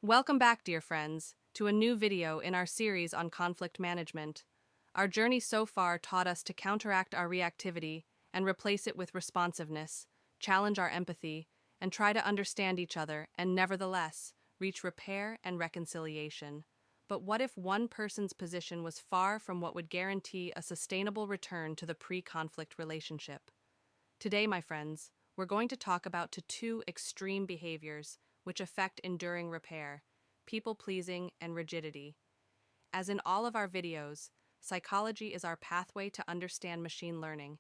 Welcome back, dear friends, to a new video in our series on conflict management. Our journey so far taught us to counteract our reactivity and replace it with responsiveness, challenge our empathy, and try to understand each other and nevertheless reach repair and reconciliation. But what if one person's position was far from what would guarantee a sustainable return to the pre-conflict relationship? Today, my friends, we're going to talk about two extreme behaviors which affect enduring repair: people-pleasing and rigidity. As in all of our videos, psychology is our pathway to understand machine learning.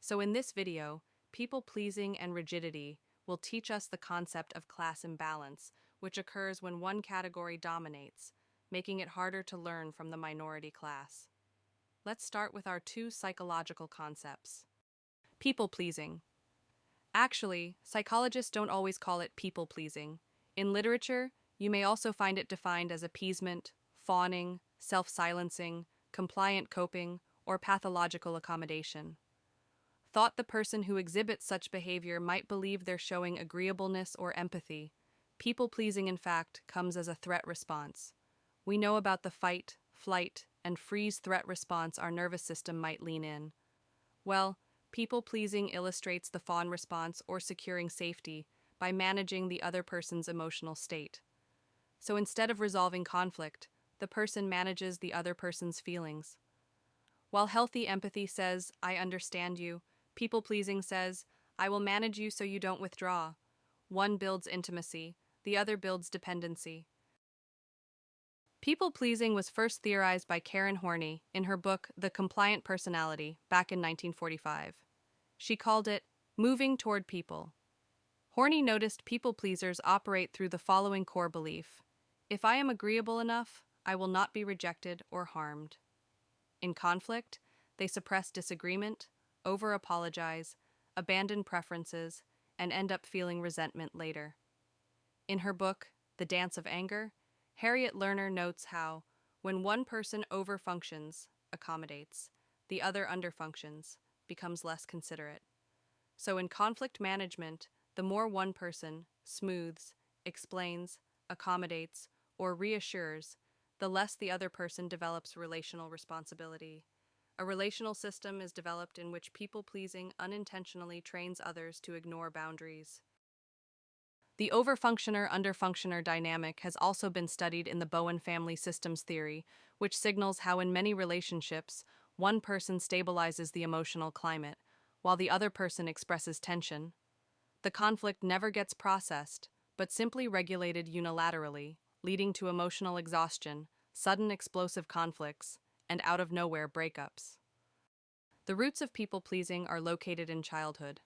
So in this video, people-pleasing and rigidity will teach us the concept of class imbalance, which occurs when one category dominates, making it harder to learn from the minority class. Let's start with our two psychological concepts. People-pleasing. Actually, psychologists don't always call it people-pleasing. In literature, you may also find it defined as appeasement, fawning, self-silencing, compliant coping, or pathological accommodation. Thought the person who exhibits such behavior might believe they're showing agreeableness or empathy. People-pleasing, in fact, comes as a threat response. We know about the fight, flight, and freeze threat response our nervous system might lean in. Well, people-pleasing illustrates the fawn response or securing safety by managing the other person's emotional state. So instead of resolving conflict, the person manages the other person's feelings. While healthy empathy says, "I understand you," people-pleasing says, "I will manage you so you don't withdraw." One builds intimacy, the other builds dependency. People-pleasing was first theorized by Karen Horney in her book The Compliant Personality back in 1945. She called it moving toward people. Horney noticed people-pleasers operate through the following core belief: if I am agreeable enough, I will not be rejected or harmed. In conflict, they suppress disagreement, over-apologize, abandon preferences, and end up feeling resentment later. In her book, The Dance of Anger, Harriet Lerner notes how, when one person overfunctions, accommodates, the other underfunctions, becomes less considerate. So in conflict management, the more one person smooths, explains, accommodates, or reassures, the less the other person develops relational responsibility. A relational system is developed in which people-pleasing unintentionally trains others to ignore boundaries. The overfunctioner-underfunctioner dynamic has also been studied in the Bowen family systems theory, which signals how in many relationships, one person stabilizes the emotional climate, while the other person expresses tension. The conflict never gets processed, but simply regulated unilaterally, leading to emotional exhaustion, sudden explosive conflicts, and out-of-nowhere breakups. The roots of people-pleasing are located in childhood.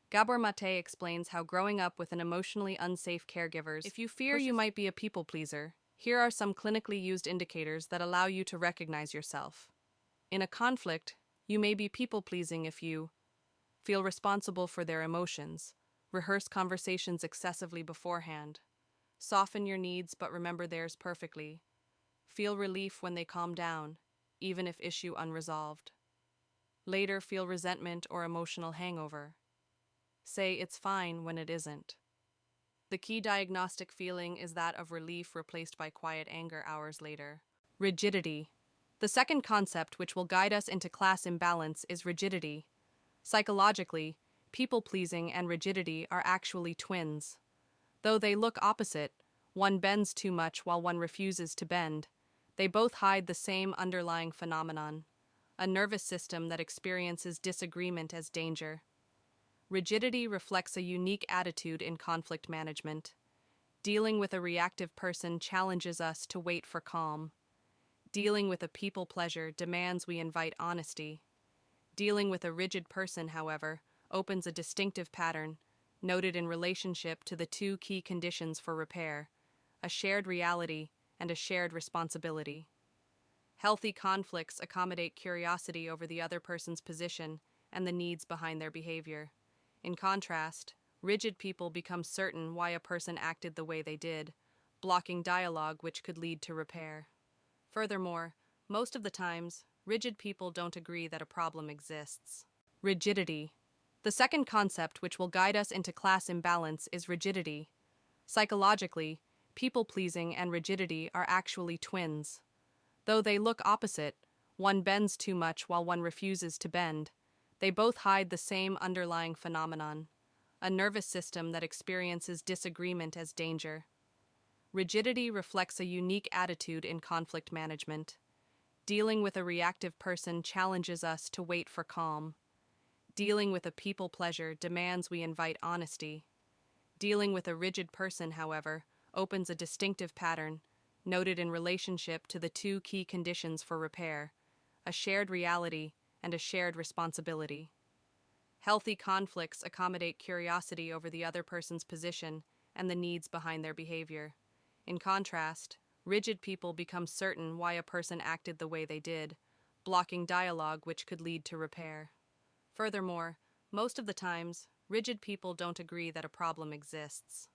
Gabor Mate explains how growing up with an emotionally unsafe caregiver, if you fear you might be a people-pleaser, here are some clinically used indicators that allow you to recognize yourself. In a conflict, you may be people-pleasing if you feel responsible for their emotions, rehearse conversations excessively beforehand, soften your needs but remember theirs perfectly, feel relief when they calm down, even if issue unresolved. Later feel resentment or emotional hangover. Say it's fine when it isn't. The key diagnostic feeling is that of relief replaced by quiet anger hours later. Rigidity. The second concept which will guide us into class imbalance is rigidity. Psychologically, people-pleasing and rigidity are actually twins. Though they look opposite, one bends too much while one refuses to bend, they both hide the same underlying phenomenon: a nervous system that experiences disagreement as danger. Rigidity reflects a unique attitude in conflict management. Dealing with a reactive person challenges us to wait for calm. Dealing with a people pleasure demands we invite honesty. Dealing with a rigid person, however, opens a distinctive pattern, noted in relationship to the two key conditions for repair: a shared reality and a shared responsibility. Healthy conflicts accommodate curiosity over the other person's position and the needs behind their behavior. In contrast, rigid people become certain why a person acted the way they did, blocking dialogue which could lead to repair. Furthermore, most of the times, rigid people don't agree that a problem exists. Rigidity. The second concept which will guide us into class imbalance is rigidity. Psychologically, People-pleasing and rigidity are actually twins. Though they look opposite, one bends too much while one refuses to bend. They both hide the same underlying phenomenon, a nervous system that experiences disagreement as danger. Rigidity reflects a unique attitude in conflict management. Dealing with a reactive person challenges us to wait for calm. Dealing with a people pleaser demands we invite honesty. Dealing with a rigid person, however, opens a distinctive pattern, noted in relationship to the two key conditions for repair: a shared reality and a shared responsibility. Healthy conflicts accommodate curiosity over the other person's position and the needs behind their behavior. In contrast, rigid people become certain why a person acted the way they did, blocking dialogue which could lead to repair. Furthermore, most of the times, rigid people don't agree that a problem exists.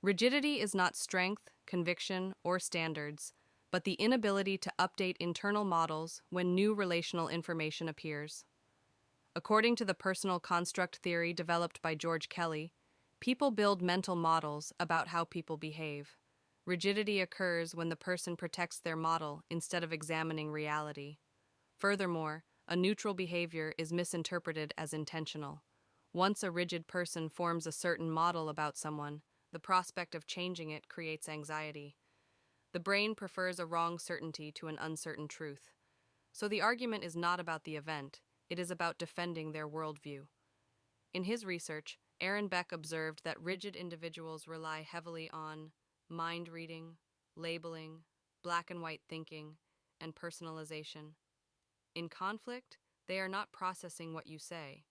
Rigidity is not strength, conviction, or standards, but the inability to update internal models when new relational information appears. According to the personal construct theory developed by George Kelly, people build mental models about how people behave. Rigidity occurs when the person protects their model instead of examining reality. Furthermore, a neutral behavior is misinterpreted as intentional. Once a rigid person forms a certain model about someone, the prospect of changing it creates anxiety. The brain prefers a wrong certainty to an uncertain truth. So the argument is not about the event, it is about defending their worldview. In his research, Aaron Beck observed that rigid individuals rely heavily on mind reading, labeling, black and white thinking, and personalization. In conflict, they are not processing what you say.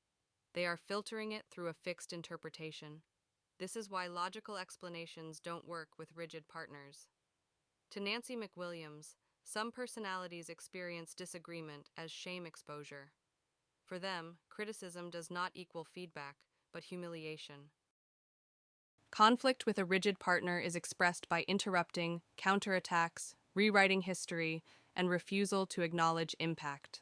They are filtering it through a fixed interpretation. This is why logical explanations don't work with rigid partners. To Nancy McWilliams, some personalities experience disagreement as shame exposure. For them, criticism does not equal feedback, but humiliation. Conflict with a rigid partner is expressed by interrupting, counterattacks, rewriting history, and refusal to acknowledge impact.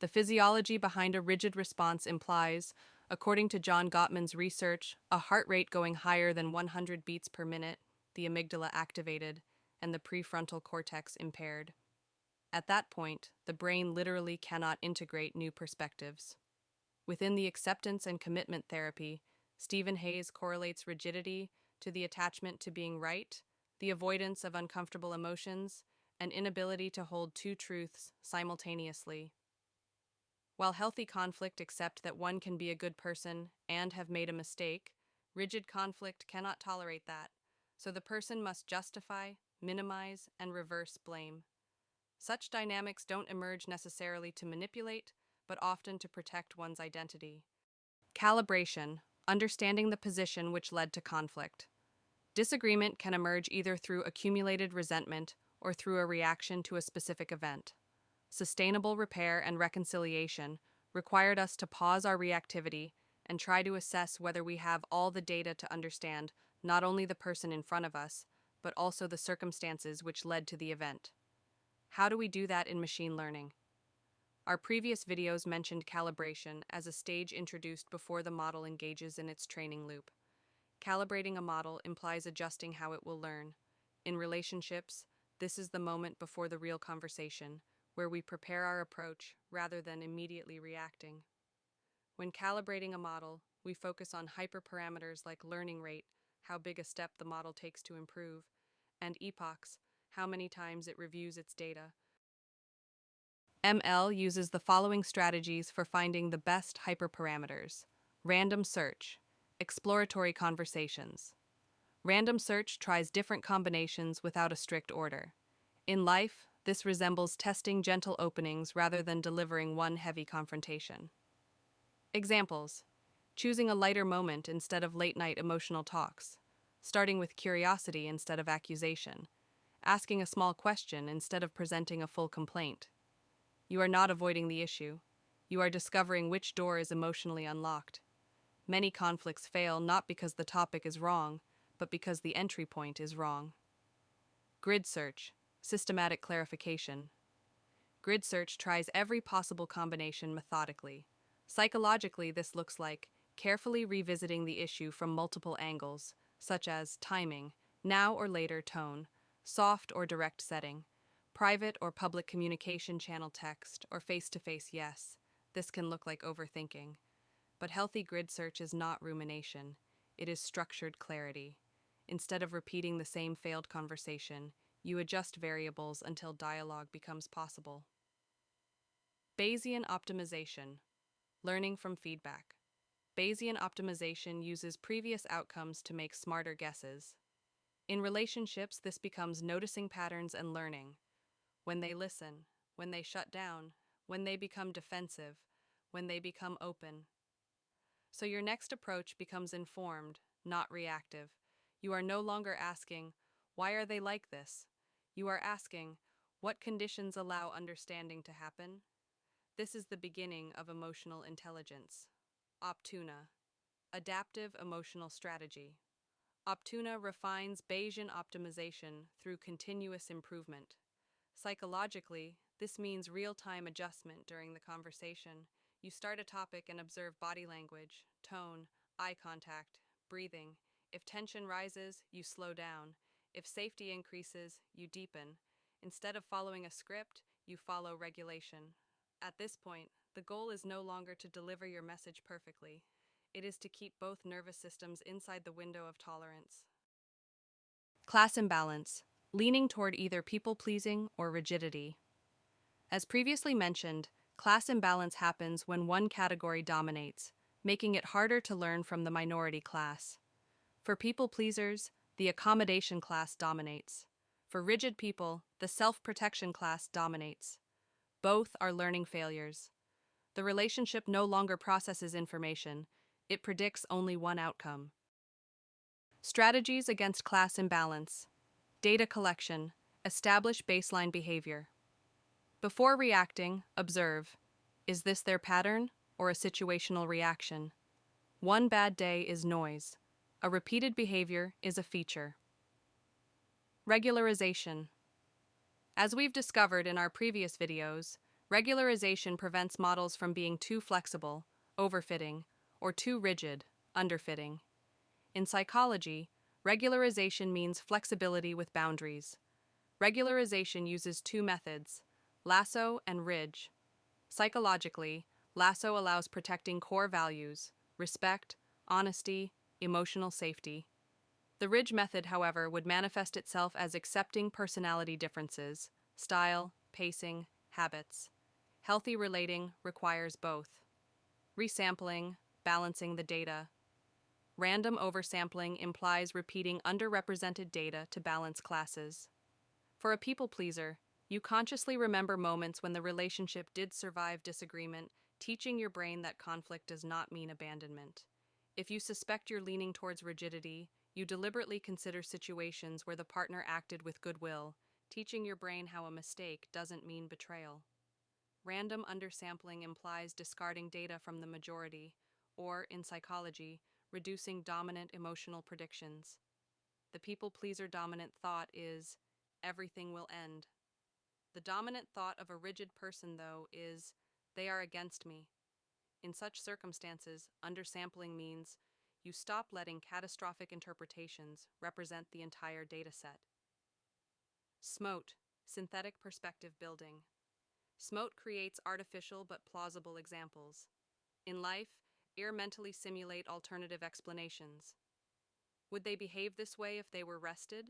The physiology behind a rigid response implies, according to John Gottman's research, a heart rate going higher than 100 beats per minute, the amygdala activated, and the prefrontal cortex impaired. At that point, the brain literally cannot integrate new perspectives. Within the acceptance and commitment therapy, Stephen Hayes correlates rigidity to the attachment to being right, the avoidance of uncomfortable emotions, and inability to hold two truths simultaneously. While healthy conflict accepts that one can be a good person and have made a mistake, rigid conflict cannot tolerate that, so the person must justify, minimize, and reverse blame. Such dynamics don't emerge necessarily to manipulate, but often to protect one's identity. Calibration, understanding the position which led to conflict. Disagreement can emerge either through accumulated resentment or through a reaction to a specific event. Sustainable repair and reconciliation required us to pause our reactivity and try to assess whether we have all the data to understand not only the person in front of us, but also the circumstances which led to the event. How do we do that in machine learning? Our previous videos mentioned calibration as a stage introduced before the model engages in its training loop. Calibrating a model implies adjusting how it will learn. In relationships, this is the moment before the real conversation, where we prepare our approach rather than immediately reacting. When calibrating a model, we focus on hyperparameters like learning rate, how big a step the model takes to improve, and epochs, how many times it reviews its data. ML uses the following strategies for finding the best hyperparameters: random search, exploratory conversations. Random search tries different combinations without a strict order. In life, this resembles testing gentle openings rather than delivering one heavy confrontation. Examples: choosing a lighter moment instead of late-night emotional talks, starting with curiosity instead of accusation, asking a small question instead of presenting a full complaint. You are not avoiding the issue. You are discovering which door is emotionally unlocked. Many conflicts fail not because the topic is wrong, but because the entry point is wrong. Grid search, systematic clarification. Grid search tries every possible combination methodically. Psychologically, this looks like carefully revisiting the issue from multiple angles, such as timing, now or later tone, soft or direct setting, private or public communication channel text, or face-to-face yes. This can look like overthinking. But healthy grid search is not rumination. It is structured clarity. Instead of repeating the same failed conversation, you adjust variables until dialogue becomes possible. Bayesian optimization. Learning from feedback. Bayesian optimization uses previous outcomes to make smarter guesses. In relationships, this becomes noticing patterns and learning. When they listen, when they shut down, when they become defensive, when they become open. So your next approach becomes informed, not reactive. You are no longer asking, why are they like this? You are asking, what conditions allow understanding to happen? This is the beginning of emotional intelligence. Optuna, adaptive emotional strategy. Optuna refines Bayesian optimization through continuous improvement. Psychologically, this means real-time adjustment during the conversation. You start a topic and observe body language, tone, eye contact, breathing. If tension rises, you slow down. If safety increases, you deepen. Instead of following a script, you follow regulation. At this point, the goal is no longer to deliver your message perfectly. It is to keep both nervous systems inside the window of tolerance. Class imbalance, leaning toward either people-pleasing or rigidity. As previously mentioned, class imbalance happens when one category dominates, making it harder to learn from the minority class. For people-pleasers, the accommodation class dominates. For rigid people, the self-protection class dominates. Both are learning failures. The relationship no longer processes information, it predicts only one outcome. Strategies against class imbalance. Data collection. Establish baseline behavior. Before reacting, observe. Is this their pattern or a situational reaction? One bad day is noise. A repeated behavior is a feature. Regularization. As we've discovered in our previous videos, regularization prevents models from being too flexible, overfitting, or too rigid, underfitting. In psychology, regularization means flexibility with boundaries. Regularization uses two methods, lasso and ridge. Psychologically, lasso allows protecting core values, respect, honesty, emotional safety. The ridge method, however, would manifest itself as accepting personality differences, style, pacing, habits. Healthy relating requires both. Resampling, balancing the data. Random oversampling implies repeating underrepresented data to balance classes. For a people pleaser, you consciously remember moments when the relationship did survive disagreement, teaching your brain that conflict does not mean abandonment. If you suspect you're leaning towards rigidity, you deliberately consider situations where the partner acted with goodwill, teaching your brain how a mistake doesn't mean betrayal. Random undersampling implies discarding data from the majority, or, in psychology, reducing dominant emotional predictions. The people-pleaser dominant thought is, everything will end. The dominant thought of a rigid person, though, is, they are against me. In such circumstances, undersampling means you stop letting catastrophic interpretations represent the entire dataset. SMOTE, synthetic perspective building. SMOTE creates artificial but plausible examples. In life, mentally simulate alternative explanations. Would they behave this way if they were rested?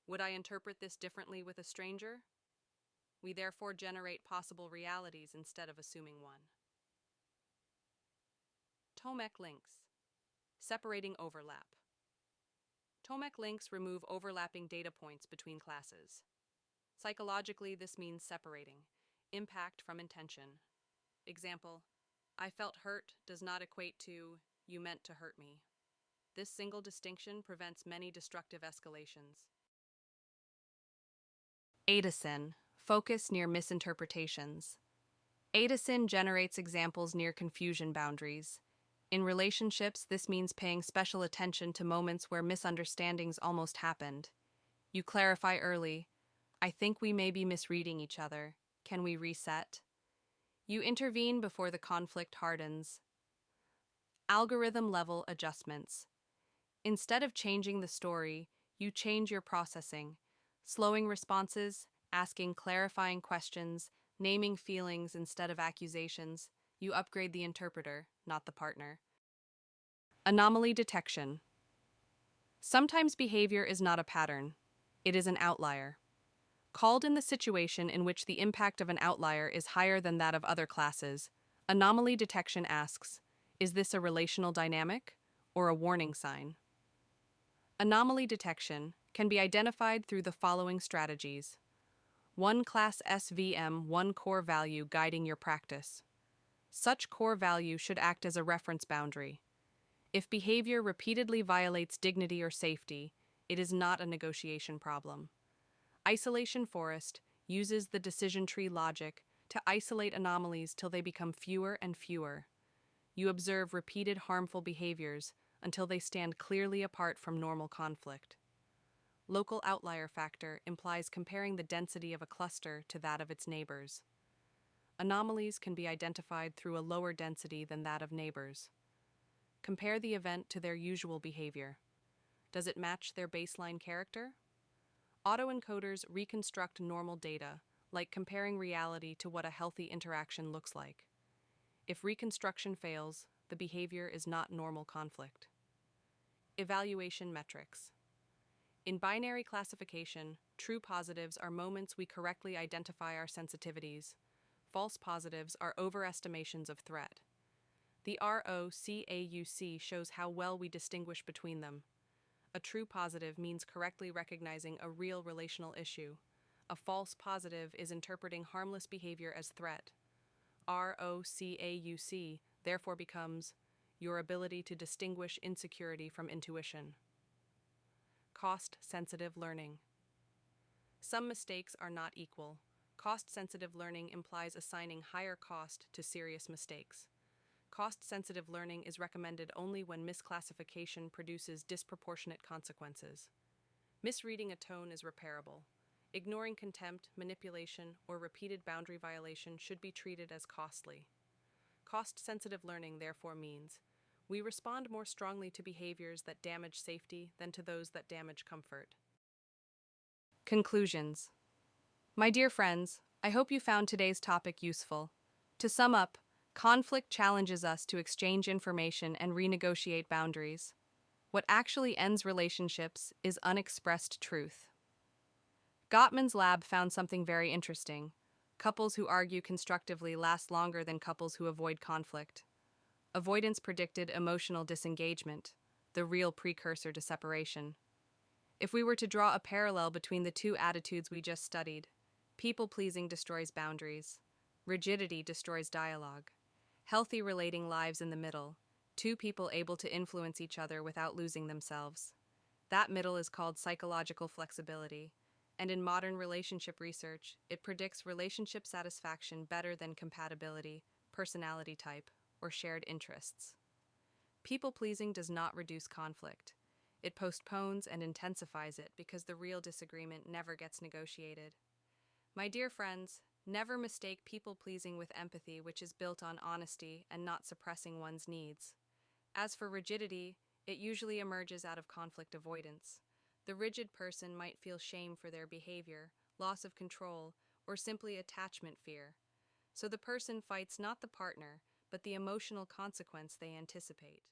Would I interpret this differently with a stranger? We therefore generate possible realities instead of assuming one. Tomek links. Separating overlap. Tomek links remove overlapping data points between classes. Psychologically, this means separating impact from intention. Example, I felt hurt does not equate to you meant to hurt me. This single distinction prevents many destructive escalations. ADASYN, focus near misinterpretations. ADASYN generates examples near confusion boundaries. In relationships, this means paying special attention to moments where misunderstandings almost happened. You clarify early, I think we may be misreading each other. Can we reset? You intervene before the conflict hardens. Algorithm level adjustments. Instead of changing the story, you change your processing, slowing responses, asking clarifying questions, naming feelings instead of accusations. You upgrade the interpreter, not the partner. Anomaly detection. Sometimes behavior is not a pattern, it is an outlier. Called in the situation in which the impact of an outlier is higher than that of other classes, anomaly detection asks, is this a relational dynamic or a warning sign? Anomaly detection can be identified through the following strategies. 1 class SVM, 1 core value guiding your practice. Such core value should act as a reference boundary. If behavior repeatedly violates dignity or safety, it is not a negotiation problem. Isolation forest uses the decision tree logic to isolate anomalies till they become fewer and fewer. You observe repeated harmful behaviors until they stand clearly apart from normal conflict. Local outlier factor implies comparing the density of a cluster to that of its neighbors. Anomalies can be identified through a lower density than that of neighbors. Compare the event to their usual behavior. Does it match their baseline character? Autoencoders reconstruct normal data, like comparing reality to what a healthy interaction looks like. If reconstruction fails, the behavior is not normal conflict. Evaluation metrics. In binary classification, true positives are moments we correctly identify our sensitivities. False positives are overestimations of threat. The ROCAUC shows how well we distinguish between them. A true positive means correctly recognizing a real relational issue. A false positive is interpreting harmless behavior as threat. ROCAUC therefore becomes your ability to distinguish insecurity from intuition. Cost-sensitive learning. Some mistakes are not equal. Cost-sensitive learning implies assigning higher cost to serious mistakes. Cost-sensitive learning is recommended only when misclassification produces disproportionate consequences. Misreading a tone is repairable. Ignoring contempt, manipulation, or repeated boundary violation should be treated as costly. Cost-sensitive learning therefore means we respond more strongly to behaviors that damage safety than to those that damage comfort. Conclusions. My dear friends, I hope you found today's topic useful. To sum up, conflict challenges us to exchange information and renegotiate boundaries. What actually ends relationships is unexpressed truth. Gottman's lab found something very interesting. Couples who argue constructively last longer than couples who avoid conflict. Avoidance predicted emotional disengagement, the real precursor to separation. If we were to draw a parallel between the two attitudes we just studied, people-pleasing destroys boundaries. Rigidity destroys dialogue. Healthy relating lives in the middle, two people able to influence each other without losing themselves. That middle is called psychological flexibility, and in modern relationship research, it predicts relationship satisfaction better than compatibility, personality type, or shared interests. People-pleasing does not reduce conflict. It postpones and intensifies it because the real disagreement never gets negotiated. My dear friends, never mistake people-pleasing with empathy, which is built on honesty and not suppressing one's needs. As for rigidity, it usually emerges out of conflict avoidance. The rigid person might feel shame for their behavior, loss of control, or simply attachment fear. So the person fights not the partner, but the emotional consequence they anticipate.